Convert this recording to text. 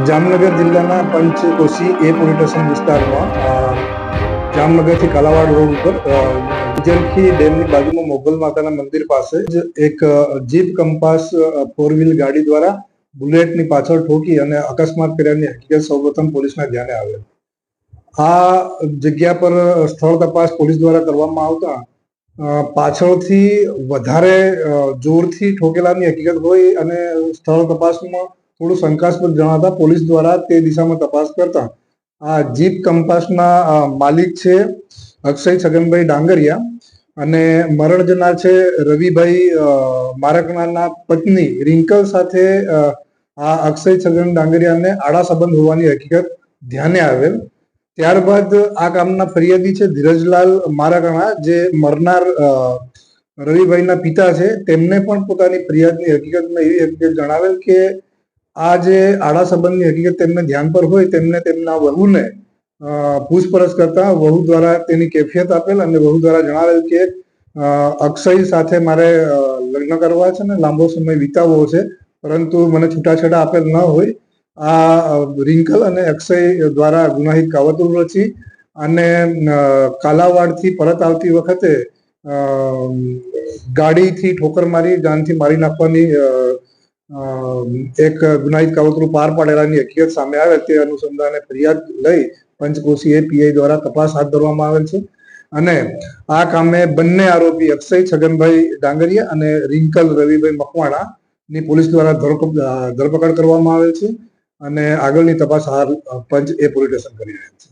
જામનગર જિલ્લાના પંચકોશી એ police station વિસ્તારમાં જામનગરથી Kalavad road ઉપર વિજલખી ડેમની બાજુમાં મોગલ માતાના મંદિર પાસે જ એક જીપ કંપાસ 4 વ્હીલ ગાડી દ્વારા બુલેટની પાછળ ઠોકી અને અકસ્માત કર્યાની હકીકત સૌપ્રથમ પોલીસના ધ્યાને આવેલ. આ જગ્યા પર સ્થળ તપાસ પોલીસ દ્વારા કરવામાં આવતા પાછળથી વધારે જોરથી ઠોકેલાની હકીકત હોય અને સ્થળ તપાસમાં થોડું શંકાસ્પદ જણાતા પોલીસ દ્વારા તે દિશામાં તપાસ કરતા આ જીપ કંપાસના માલિક છે અક્ષય છગનભાઈ ડાંગરિયા અને મરણ જનાર છે રવિભાઈ મારકણાના પત્ની રિંકલ સાથે આ અક્ષય છગન ડાંગરિયાને આડા સંબંધ હોવાની હકીકત ધ્યાને આવેલ. ત્યારબાદ આ કામના ફરિયાદી છે ધીરજલાલ મારકણા જે મરનાર રવિભાઈના પિતા છે તેમને પણ પોતાની ફરિયાદની હકીકતમાં એવી હકીકત જણાવેલ કે આ જે આડા સંબંધની હકીકત તેમને ધ્યાન પર હોય તેમને તેમના વહુને પૂછપરછ કરતા વહુ દ્વારા તેની કેફિયત આપેલ અને વહુ દ્વારા જણાવેલ કે અક્ષય સાથે મારે લગ્ન કરવા છે ને લાંબો સમય વિતાવવો છે, પરંતુ મને છૂટાછેડા આપેલ ન હોય. આ રિંકલ અને અક્ષય દ્વારા ગુનાહિત કાવતરું રચી અને કાલાવાડથી પરત આવતી વખતે ગાડીથી ઠોકર મારી જાનથી મારી નાખવાની એક ગુનાહિત કાવતરું પાર પાડેલાની હકીકત સામે આવે તે અનુસંધાને ફરિયાદ લઈ પંચકોશી એ પીઆઈ દ્વારા તપાસ હાથ ધરવામાં આવેલ છે અને આ કામે બંને આરોપી અક્ષય છગનભાઈ ડાંગરિયા અને રિંકલ રવિભાઈ મકવાણા ની પોલીસ દ્વારા ધરપકડ કરવામાં આવેલ છે અને આગળની તપાસ હાલ પંચ એ પોલીસ સ્ટેશન કરી રહ્યા છે.